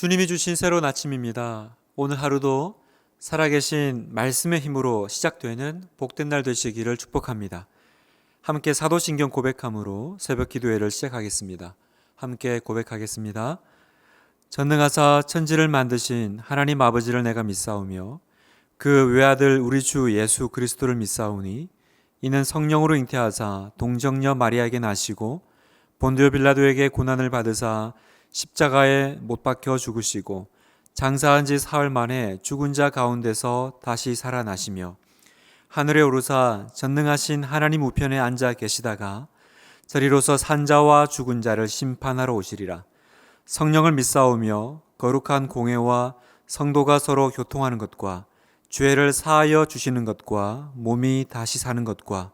주님이 주신 새로운 아침입니다. 오늘 하루도 살아계신 말씀의 힘으로 시작되는 복된 날 되시기를 축복합니다. 함께 사도신경 고백함으로 새벽 기도회를 시작하겠습니다. 함께 고백하겠습니다. 전능하사 천지를 만드신 하나님 아버지를 내가 믿사오며 그 외아들 우리 주 예수 그리스도를 믿사오니 이는 성령으로 잉태하사 동정녀 마리아에게 나시고 본디오 빌라도에게 고난을 받으사 십자가에 못 박혀 죽으시고 장사한 지 사흘 만에 죽은 자 가운데서 다시 살아나시며 하늘에 오르사 전능하신 하나님 우편에 앉아 계시다가 저리로서 산자와 죽은 자를 심판하러 오시리라. 성령을 믿사오며 거룩한 공회와 성도가 서로 교통하는 것과 죄를 사하여 주시는 것과 몸이 다시 사는 것과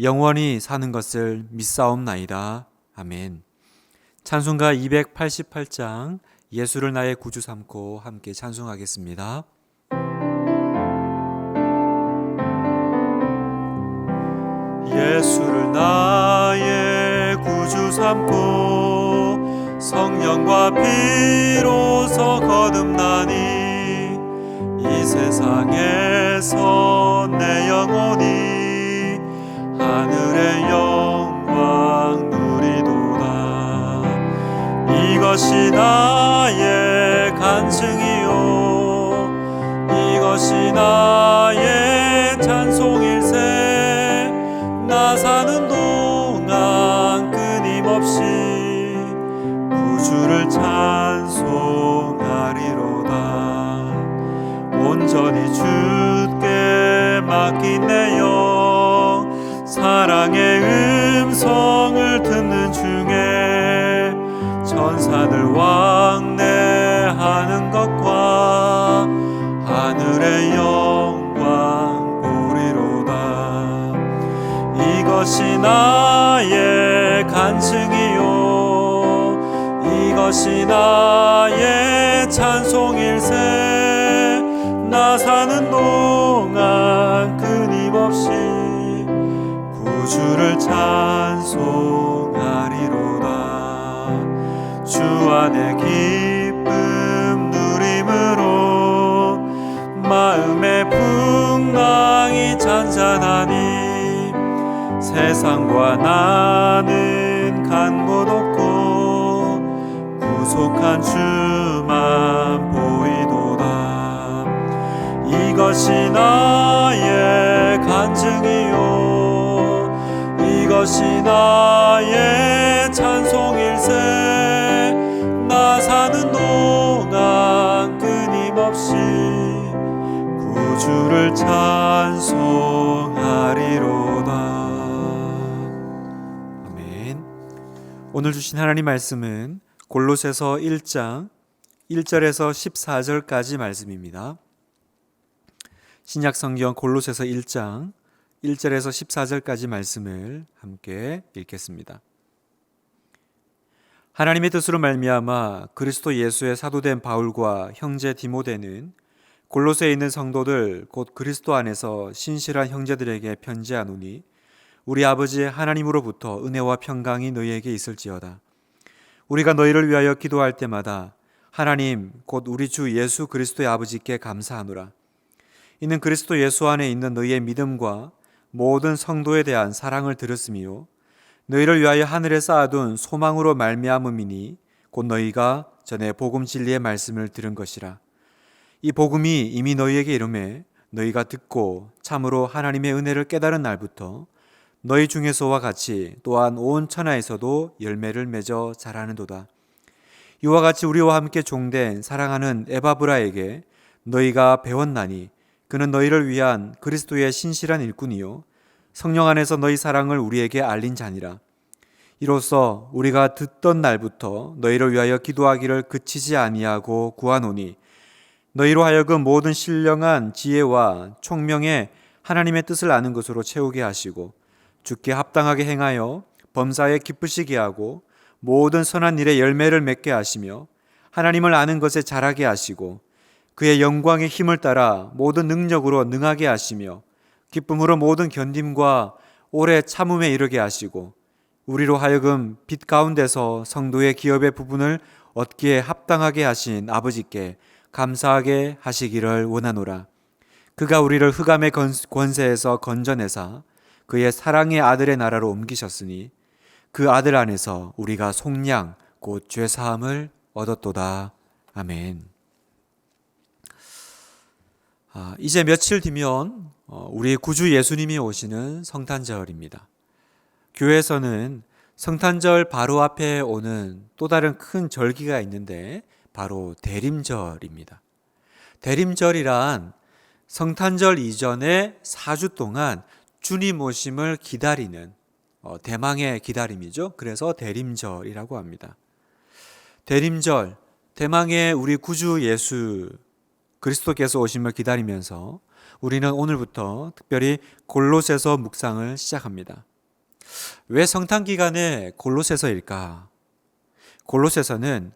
영원히 사는 것을 믿사옵나이다. 아멘. 찬송가 288장 예수를 나의 구주 삼고 함께 찬송하겠습니다. 예수를 나의 구주 삼고 성령과 피로서 거듭나니 이 세상에서 내 영혼이 하늘의 영광 이것이 나의 간증이요 이것이 나의 찬송일세 나 사는 동안 끊임없이 구주를 찬송하리로다. 온전히 주께 맡긴 내 영 사랑의 음성을 듣는 중에 천사들 왕래하는 것과 하늘의 영광 보리로다. 이것이 나의 간증이요 이것이 나의 찬송일세 나 사는 동안 끊임없이 구주를 찬송하리로다. 주 안에 기쁨 누림으로 마음의 풍랑이 잔잔하니 세상과 나는 간 곳 없고 구속한 주만 보이도다. 이것이 나의 간증이요 이것이 나의 찬송일세 나 사는 동안 끊임없이 구주를 찬송하리로다. 아멘. 오늘 주신 하나님 말씀은 골로새서 1장 1절에서 14절까지 말씀입니다. 신약 성경 골로새서 1장 1절에서 14절까지 말씀을 함께 읽겠습니다. 하나님의 뜻으로 말미암아 그리스도 예수의 사도된 바울과 형제 디모데는 골로새에 있는 성도들 곧 그리스도 안에서 신실한 형제들에게 편지하노니 우리 아버지 하나님으로부터 은혜와 평강이 너희에게 있을지어다. 우리가 너희를 위하여 기도할 때마다 하나님 곧 우리 주 예수 그리스도의 아버지께 감사하노라. 이는 그리스도 예수 안에 있는 너희의 믿음과 모든 성도에 대한 사랑을 들었으며 너희를 위하여 하늘에 쌓아둔 소망으로 말미암음이니 곧 너희가 전에 복음 진리의 말씀을 들은 것이라. 이 복음이 이미 너희에게 이르매 너희가 듣고 참으로 하나님의 은혜를 깨달은 날부터 너희 중에서와 같이 또한 온 천하에서도 열매를 맺어 자라는도다. 이와 같이 우리와 함께 종된 사랑하는 에바브라에게 너희가 배웠나니 그는 너희를 위한 그리스도의 신실한 일꾼이요 성령 안에서 너희 사랑을 우리에게 알린 자니라. 이로써 우리가 듣던 날부터 너희를 위하여 기도하기를 그치지 아니하고 구하노니 너희로 하여금 모든 신령한 지혜와 총명에 하나님의 뜻을 아는 것으로 채우게 하시고 주께 합당하게 행하여 범사에 기쁘시게 하고 모든 선한 일에 열매를 맺게 하시며 하나님을 아는 것에 자라게 하시고 그의 영광의 힘을 따라 모든 능력으로 능하게 하시며 기쁨으로 모든 견딤과 오래 참음에 이르게 하시고 우리로 하여금 빛 가운데서 성도의 기업의 부분을 얻기에 합당하게 하신 아버지께 감사하게 하시기를 원하노라. 그가 우리를 흑암의 권세에서 건져내사 그의 사랑의 아들의 나라로 옮기셨으니 그 아들 안에서 우리가 속량 곧 죄사함을 얻었도다. 아멘. 이제 며칠 뒤면 우리 구주 예수님이 오시는 성탄절입니다. 교회에서는 성탄절 바로 앞에 오는 또 다른 큰 절기가 있는데 바로 대림절입니다. 대림절이란 성탄절 이전에 4주 동안 주님 오심을 기다리는 대망의 기다림이죠. 그래서 대림절이라고 합니다. 대림절, 대망의 우리 구주 예수 그리스도께서 오심을 기다리면서 우리는 오늘부터 특별히 골로새서 묵상을 시작합니다. 왜 성탄 기간에 골로새서일까? 골로새서는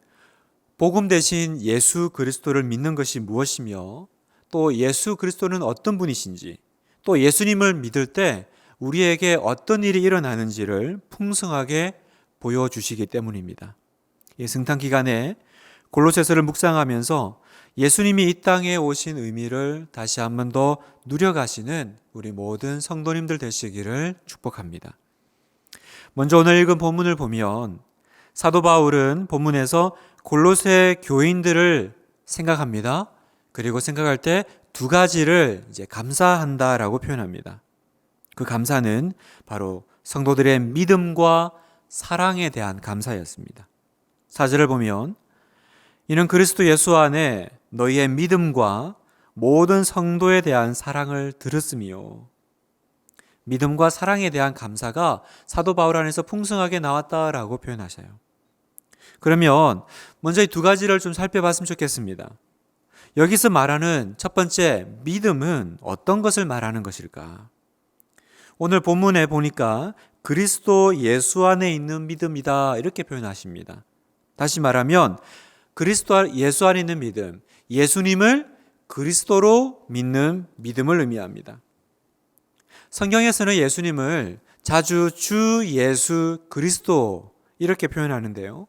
복음 대신 예수 그리스도를 믿는 것이 무엇이며 또 예수 그리스도는 어떤 분이신지 또 예수님을 믿을 때 우리에게 어떤 일이 일어나는지를 풍성하게 보여주시기 때문입니다. 이 성탄 기간에 골로새서를 묵상하면서 예수님이 이 땅에 오신 의미를 다시 한 번 더 누려가시는 우리 모든 성도님들 되시기를 축복합니다. 먼저 오늘 읽은 본문을 보면 사도 바울은 본문에서 골로새 교인들을 생각합니다. 그리고 생각할 때 두 가지를 이제 감사한다라고 표현합니다. 그 감사는 바로 성도들의 믿음과 사랑에 대한 감사였습니다. 4절을 보면 이는 그리스도 예수 안에 너희의 믿음과 모든 성도에 대한 사랑을 들었으며 믿음과 사랑에 대한 감사가 사도 바울 안에서 풍성하게 나왔다라고 표현하셔요. 그러면 먼저 이 두 가지를 좀 살펴봤으면 좋겠습니다. 여기서 말하는 첫 번째 믿음은 어떤 것을 말하는 것일까? 오늘 본문에 보니까 그리스도 예수 안에 있는 믿음이다 이렇게 표현하십니다. 다시 말하면 그리스도 예수 안에 있는 믿음, 예수님을 그리스도로 믿는 믿음을 의미합니다. 성경에서는 예수님을 자주 주 예수 그리스도 이렇게 표현하는데요.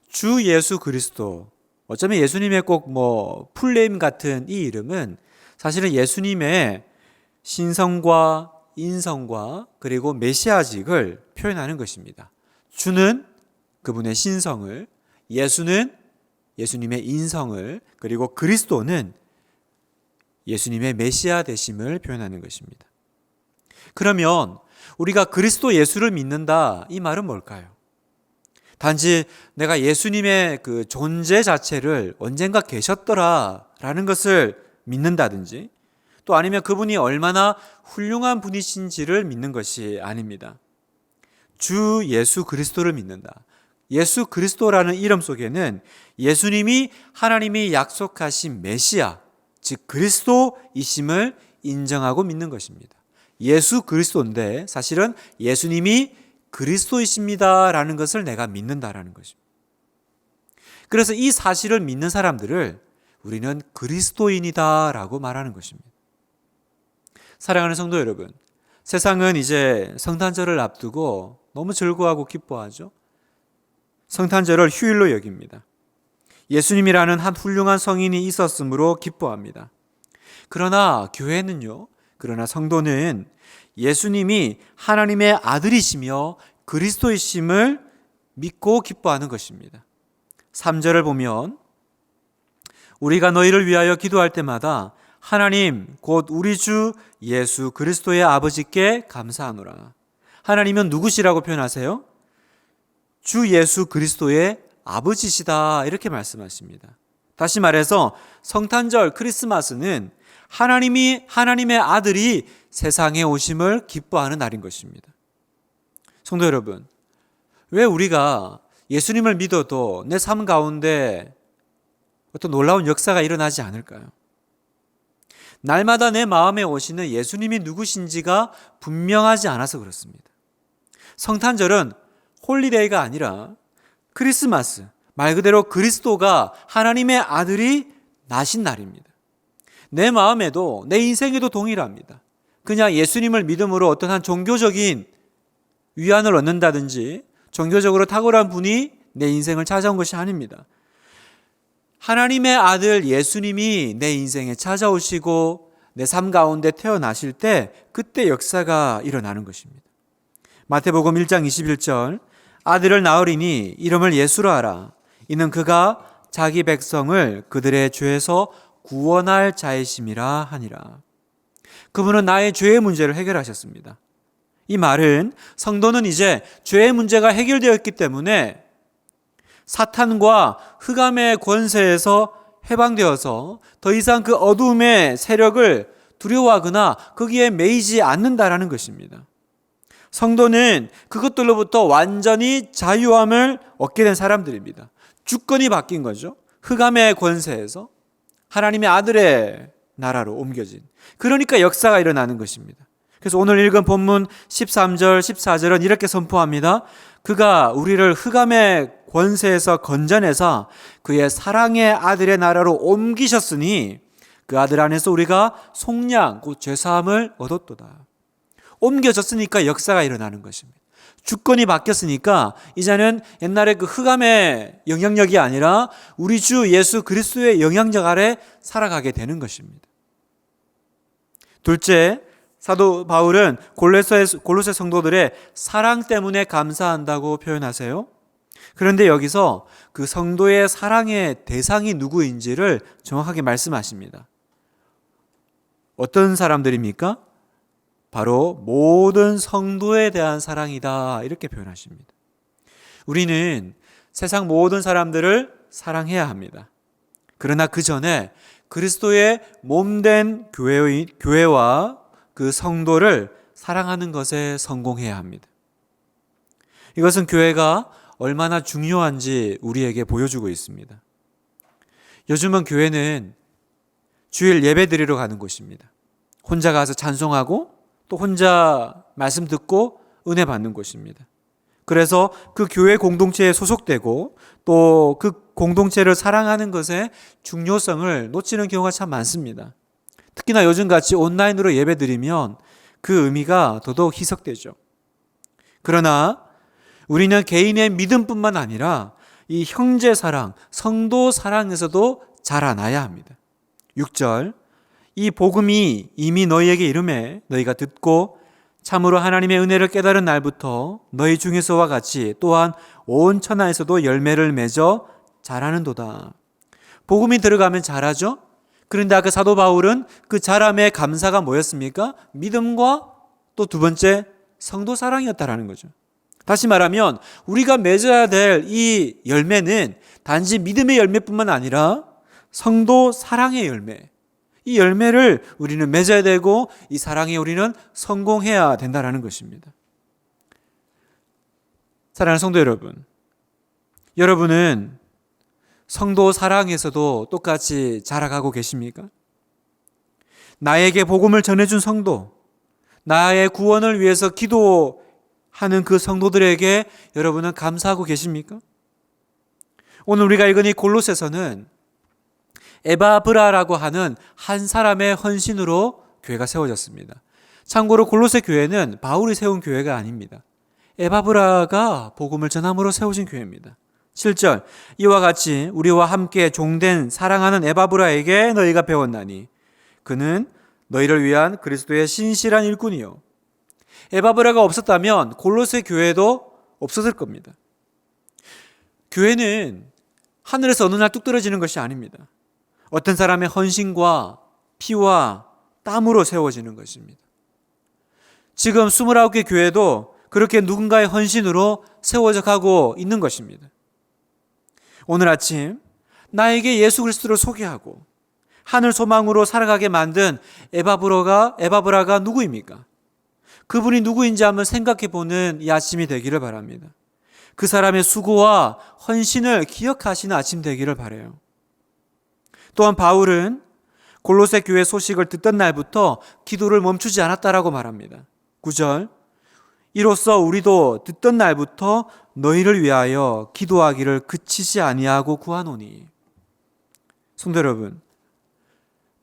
주 예수 그리스도, 어쩌면 예수님의 꼭 풀네임 같은 이 이름은 사실은 예수님의 신성과 인성과 그리고 메시아직을 표현하는 것입니다. 주는 그분의 신성을, 예수는 예수님의 인성을, 그리고 그리스도는 예수님의 메시아 되심을 표현하는 것입니다. 그러면 우리가 그리스도 예수를 믿는다 이 말은 뭘까요? 단지 내가 예수님의 그 존재 자체를 언젠가 계셨더라라는 것을 믿는다든지 또 아니면 그분이 얼마나 훌륭한 분이신지를 믿는 것이 아닙니다. 주 예수 그리스도를 믿는다. 예수 그리스도라는 이름 속에는 예수님이 하나님이 약속하신 메시아, 즉 그리스도이심을 인정하고 믿는 것입니다. 예수 그리스도인데 사실은 예수님이 그리스도이십니다라는 것을 내가 믿는다라는 것입니다. 그래서 이 사실을 믿는 사람들을 우리는 그리스도인이다라고 말하는 것입니다. 사랑하는 성도 여러분, 세상은 이제 성탄절을 앞두고 너무 즐거워하고 기뻐하죠. 성탄절을 휴일로 여깁니다. 예수님이라는 한 훌륭한 성인이 있었으므로 기뻐합니다. 그러나 교회는요, 그러나 성도는 예수님이 하나님의 아들이시며 그리스도이심을 믿고 기뻐하는 것입니다. 3절을 보면 우리가 너희를 위하여 기도할 때마다 하나님 곧 우리 주 예수 그리스도의 아버지께 감사하노라. 하나님은 누구시라고 표현하세요? 주 예수 그리스도의 아버지시다 이렇게 말씀하십니다. 다시 말해서 성탄절 크리스마스는 하나님의 아들이 세상에 오심을 기뻐하는 날인 것입니다. 성도 여러분, 왜 우리가 예수님을 믿어도 내 삶 가운데 어떤 놀라운 역사가 일어나지 않을까요? 날마다 내 마음에 오시는 예수님이 누구신지가 분명하지 않아서 그렇습니다. 성탄절은 홀리데이가 아니라 크리스마스, 말 그대로 그리스도가 하나님의 아들이 나신 날입니다. 내 마음에도 내 인생에도 동일합니다. 그냥 예수님을 믿음으로 어떤 한 종교적인 위안을 얻는다든지 종교적으로 탁월한 분이 내 인생을 찾아온 것이 아닙니다. 하나님의 아들 예수님이 내 인생에 찾아오시고 내 삶 가운데 태어나실 때 그때 역사가 일어나는 것입니다. 마태복음 1장 21절 아들을 낳으리니 이름을 예수라 하라. 이는 그가 자기 백성을 그들의 죄에서 구원할 자이심이라 하니라. 그분은 나의 죄의 문제를 해결하셨습니다. 이 말은 성도는 이제 죄의 문제가 해결되었기 때문에 사탄과 흑암의 권세에서 해방되어서 더 이상 그 어두움의 세력을 두려워하거나 거기에 매이지 않는다라는 것입니다. 성도는 그것들로부터 완전히 자유함을 얻게 된 사람들입니다. 주권이 바뀐 거죠. 흑암의 권세에서 하나님의 아들의 나라로 옮겨진. 그러니까 역사가 일어나는 것입니다. 그래서 오늘 읽은 본문 13절, 14절은 이렇게 선포합니다. 그가 우리를 흑암의 권세에서 건져내서 그의 사랑의 아들의 나라로 옮기셨으니 그 아들 안에서 우리가 속량, 곧 죄사함을 얻었도다. 옮겨졌으니까 역사가 일어나는 것입니다. 주권이 바뀌었으니까 이제는 옛날에 그 흑암의 영향력이 아니라 우리 주 예수 그리스도의 영향력 아래 살아가게 되는 것입니다. 둘째, 사도 바울은 골로새 성도들의 사랑 때문에 감사한다고 표현하세요. 그런데 여기서 그 성도의 사랑의 대상이 누구인지를 정확하게 말씀하십니다. 어떤 사람들입니까? 바로 모든 성도에 대한 사랑이다, 이렇게 표현하십니다. 우리는 세상 모든 사람들을 사랑해야 합니다. 그러나 그 전에 그리스도의 몸된 교회와 그 성도를 사랑하는 것에 성공해야 합니다. 이것은 교회가 얼마나 중요한지 우리에게 보여주고 있습니다. 요즘은 교회는 주일 예배 드리러 가는 곳입니다. 혼자 가서 찬송하고 또 혼자 말씀 듣고 은혜 받는 곳입니다. 그래서 그 교회 공동체에 소속되고 또 그 공동체를 사랑하는 것의 중요성을 놓치는 경우가 참 많습니다. 특히나 요즘같이 온라인으로 예배 드리면 그 의미가 더더욱 희석되죠. 그러나 우리는 개인의 믿음뿐만 아니라 이 형제 사랑, 성도 사랑에서도 자라나야 합니다. 6절 이 복음이 이미 너희에게 이르매 너희가 듣고 참으로 하나님의 은혜를 깨달은 날부터 너희 중에서와 같이 또한 온 천하에서도 열매를 맺어 자라는도다. 복음이 들어가면 자라죠. 그런데 아까 사도 바울은 그 자람의 감사가 뭐였습니까? 믿음과 또 두 번째 성도 사랑이었다라는 거죠. 다시 말하면 우리가 맺어야 될 이 열매는 단지 믿음의 열매뿐만 아니라 성도 사랑의 열매, 이 열매를 우리는 맺어야 되고 이 사랑에 우리는 성공해야 된다는 것입니다. 사랑하는 성도 여러분, 여러분은 성도 사랑에서도 똑같이 자라가고 계십니까? 나에게 복음을 전해준 성도, 나의 구원을 위해서 기도하는 그 성도들에게 여러분은 감사하고 계십니까? 오늘 우리가 읽은 이 골로새서는 에바브라라고 하는 한 사람의 헌신으로 교회가 세워졌습니다. 참고로 골로새 교회는 바울이 세운 교회가 아닙니다. 에바브라가 복음을 전함으로 세워진 교회입니다. 7절 이와 같이 우리와 함께 종된 사랑하는 에바브라에게 너희가 배웠나니 그는 너희를 위한 그리스도의 신실한 일꾼이요. 에바브라가 없었다면 골로새 교회도 없었을 겁니다. 교회는 하늘에서 어느 날 뚝 떨어지는 것이 아닙니다. 어떤 사람의 헌신과 피와 땀으로 세워지는 것입니다. 지금 29개 교회도 그렇게 누군가의 헌신으로 세워져 가고 있는 것입니다. 오늘 아침 나에게 예수 그리스도를 소개하고 하늘 소망으로 살아가게 만든 에바브라가 누구입니까? 그분이 누구인지 한번 생각해 보는 이 아침이 되기를 바랍니다. 그 사람의 수고와 헌신을 기억하시는 아침 되기를 바라요. 또한 바울은 골로새 교회 소식을 듣던 날부터 기도를 멈추지 않았다라고 말합니다. 9절 이로써 우리도 듣던 날부터 너희를 위하여 기도하기를 그치지 아니하고 구하노니. 성도 여러분,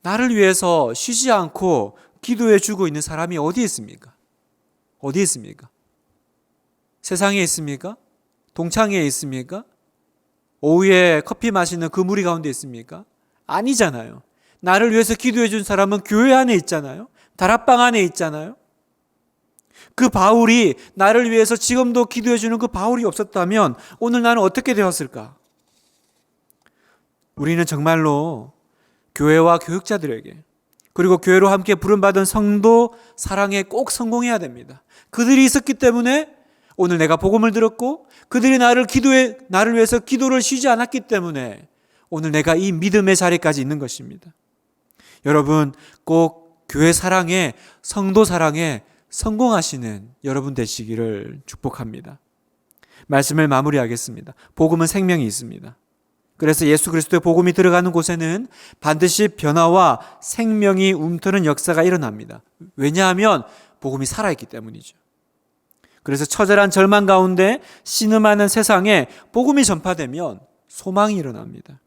나를 위해서 쉬지 않고 기도해 주고 있는 사람이 어디에 있습니까? 어디에 있습니까? 세상에 있습니까? 동창회에 있습니까? 오후에 커피 마시는 그 무리 가운데 있습니까? 아니잖아요. 나를 위해서 기도해 준 사람은 교회 안에 있잖아요. 다락방 안에 있잖아요. 그 바울이 나를 위해서 지금도 기도해 주는 그 바울이 없었다면 오늘 나는 어떻게 되었을까? 우리는 정말로 교회와 교육자들에게, 그리고 교회로 함께 부름받은 성도 사랑에 꼭 성공해야 됩니다. 그들이 있었기 때문에 오늘 내가 복음을 들었고, 그들이 나를 위해서 기도를 쉬지 않았기 때문에 오늘 내가 이 믿음의 자리까지 있는 것입니다. 여러분, 꼭 교회 사랑에, 성도 사랑에 성공하시는 여러분 되시기를 축복합니다. 말씀을 마무리하겠습니다. 복음은 생명이 있습니다. 그래서 예수 그리스도의 복음이 들어가는 곳에는 반드시 변화와 생명이 움트는 역사가 일어납니다. 왜냐하면 복음이 살아있기 때문이죠. 그래서 처절한 절망 가운데 신음하는 세상에 복음이 전파되면 소망이 일어납니다.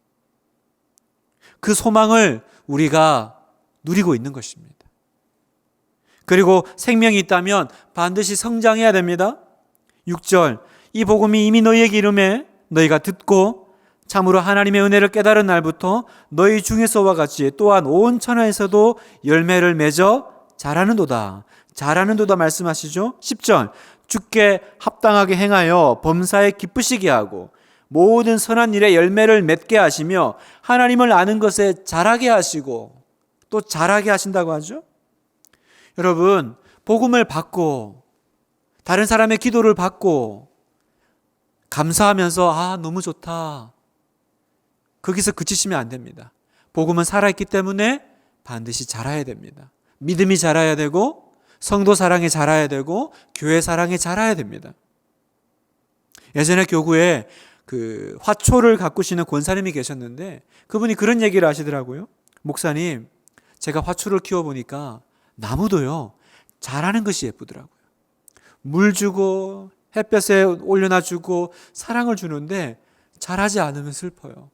그 소망을 우리가 누리고 있는 것입니다. 그리고 생명이 있다면 반드시 성장해야 됩니다. 6절, 이 복음이 이미 너희에게 이름에 너희가 듣고 참으로 하나님의 은혜를 깨달은 날부터 너희 중에서와 같이 또한 온 천하에서도 열매를 맺어 자라는도다. 자라는도다 말씀하시죠. 10절, 주께 합당하게 행하여 범사에 기쁘시게 하고 모든 선한 일에 열매를 맺게 하시며 하나님을 아는 것에 자라게 하시고, 또 자라게 하신다고 하죠. 여러분, 복음을 받고 다른 사람의 기도를 받고 감사하면서 너무 좋다, 거기서 그치시면 안 됩니다. 복음은 살아있기 때문에 반드시 자라야 됩니다. 믿음이 자라야 되고, 성도 사랑에 자라야 되고, 교회 사랑에 자라야 됩니다. 예전에 교구에 그 화초를 가꾸시는 권사님이 계셨는데 그분이 그런 얘기를 하시더라고요. 목사님, 제가 화초를 키워보니까 나무도요 자라는 것이 예쁘더라고요. 물 주고 햇볕에 올려놔주고 사랑을 주는데 자라지 않으면 슬퍼요.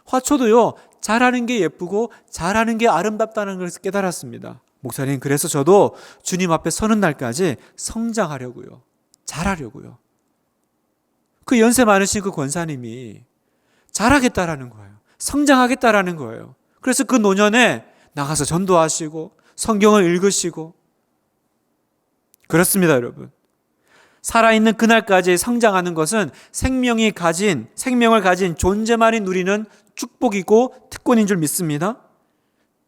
화초도요 자라는 게 예쁘고 자라는 게 아름답다는 것을 깨달았습니다. 목사님, 그래서 저도 주님 앞에 서는 날까지 성장하려고요, 자라려고요. 그 연세 많으신 그 권사님이 자라겠다라는 거예요. 성장하겠다라는 거예요. 그래서 그 노년에 나가서 전도하시고 성경을 읽으시고, 그렇습니다. 여러분, 살아있는 그날까지 성장하는 것은 생명을 가진 존재만이 누리는 축복이고 특권인 줄 믿습니다.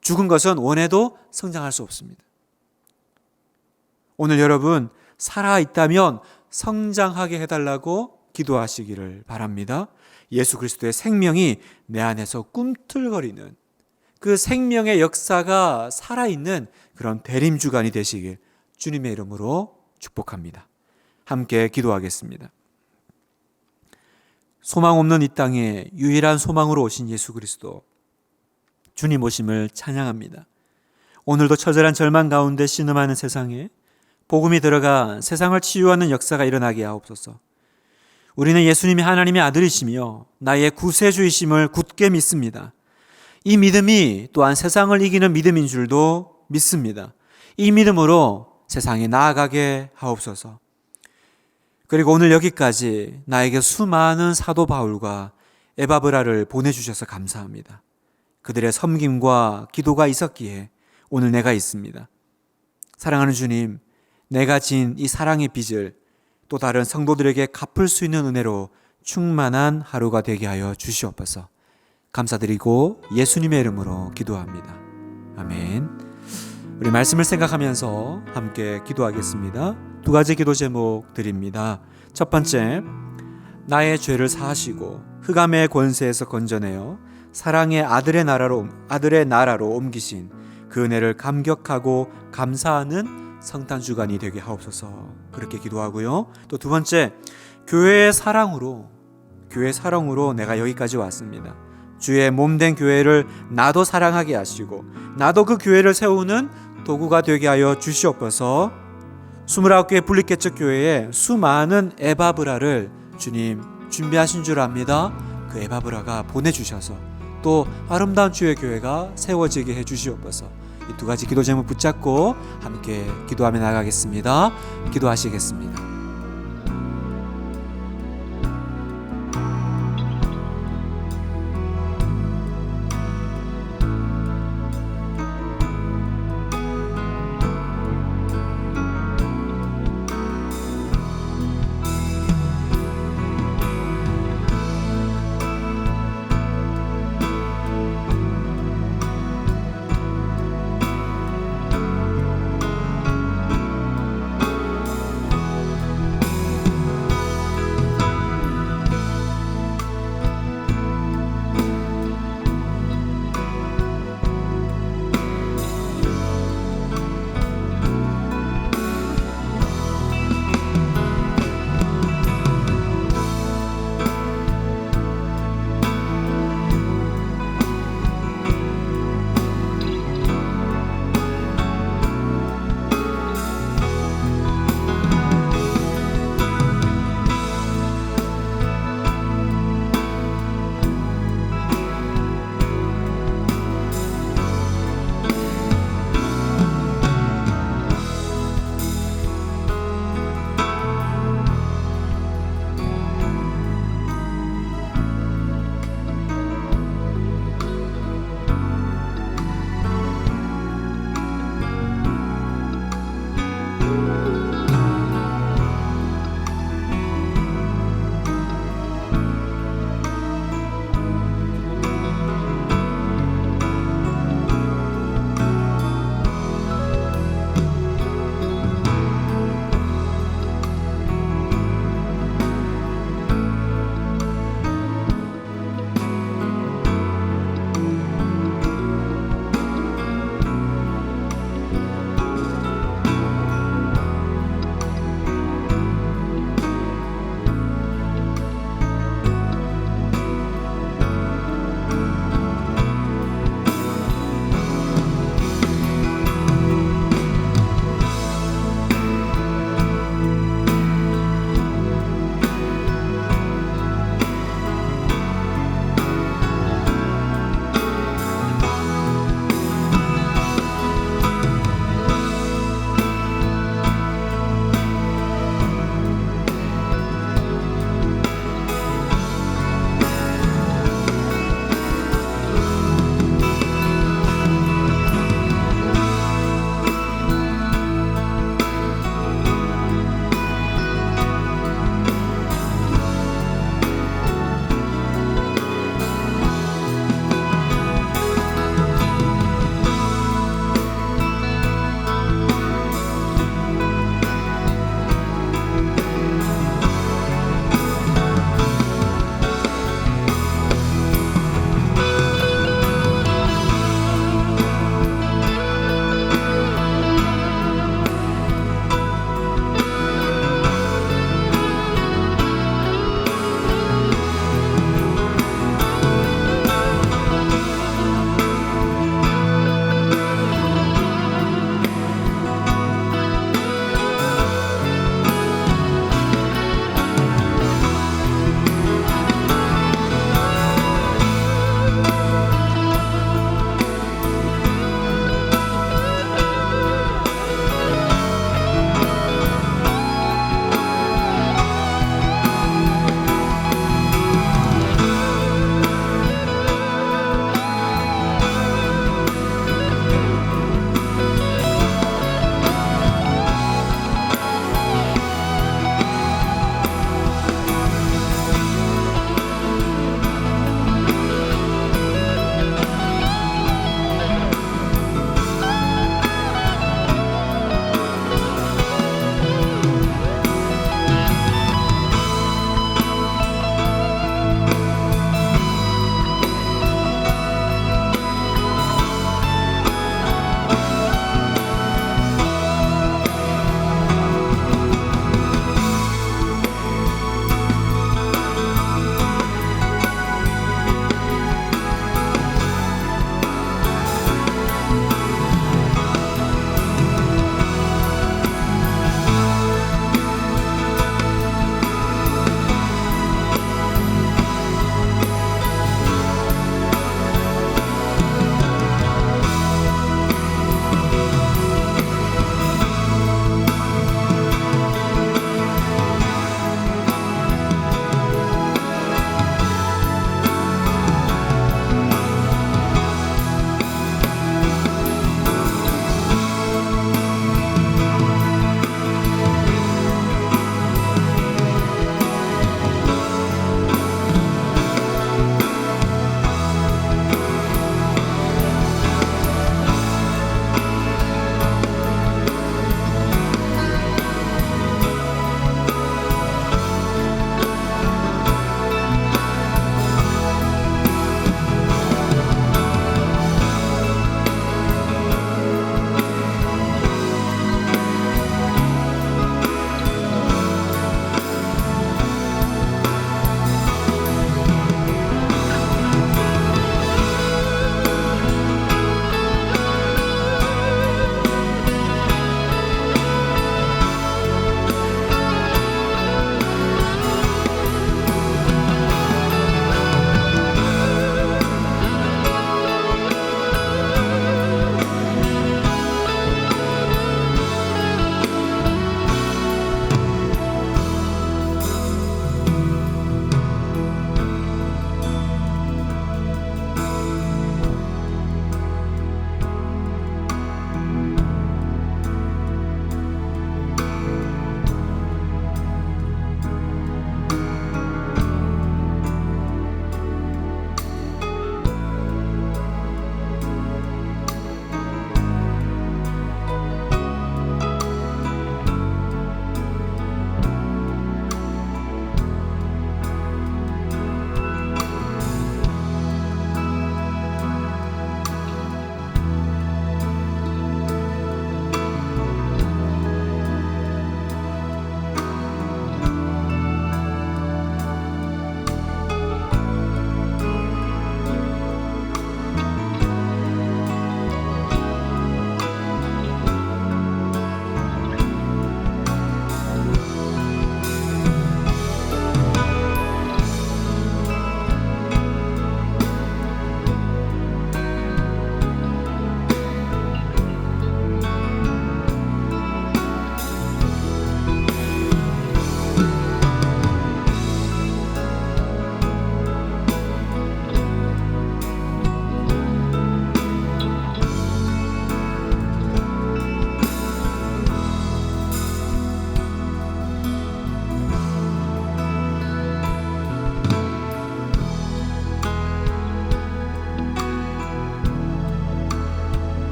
죽은 것은 원해도 성장할 수 없습니다. 오늘 여러분, 살아있다면 성장하게 해달라고 기도하시기를 바랍니다. 예수 그리스도의 생명이 내 안에서 꿈틀거리는 그 생명의 역사가 살아있는 그런 대림주간이 되시길 주님의 이름으로 축복합니다. 함께 기도하겠습니다. 소망 없는 이 땅에 유일한 소망으로 오신 예수 그리스도, 주님 오심을 찬양합니다. 오늘도 처절한 절망 가운데 신음하는 세상에 복음이 들어가 세상을 치유하는 역사가 일어나게 하옵소서. 우리는 예수님이 하나님의 아들이시며 나의 구세주이심을 굳게 믿습니다. 이 믿음이 또한 세상을 이기는 믿음인 줄도 믿습니다. 이 믿음으로 세상에 나아가게 하옵소서. 그리고 오늘 여기까지 나에게 수많은 사도 바울과 에바브라를 보내주셔서 감사합니다. 그들의 섬김과 기도가 있었기에 오늘 내가 있습니다. 사랑하는 주님, 내가 진 이 사랑의 빚을 또 다른 성도들에게 갚을 수 있는 은혜로 충만한 하루가 되게 하여 주시옵소서. 감사드리고 예수님의 이름으로 기도합니다. 아멘. 우리 말씀을 생각하면서 함께 기도하겠습니다. 2가지 기도 제목 드립니다. 첫 번째, 나의 죄를 사하시고 흑암의 권세에서 건져내어 사랑의 아들의 나라로 옮기신 그 은혜를 감격하고 감사하는 성탄주간이 되게 하옵소서. 그렇게 기도하고요. 또 두 번째, 교회의 사랑으로 내가 여기까지 왔습니다. 주의 몸된 교회를 나도 사랑하게 하시고 나도 그 교회를 세우는 도구가 되게 하여 주시옵소서. 29개의 분립개척 교회에 수많은 에바브라를 주님 준비하신 줄 압니다. 그 에바브라가 보내주셔서 또 아름다운 주의 교회가 세워지게 해주시옵소서. 이 2가지 기도 제목 붙잡고 함께 기도하며 나가겠습니다. 기도하시겠습니다.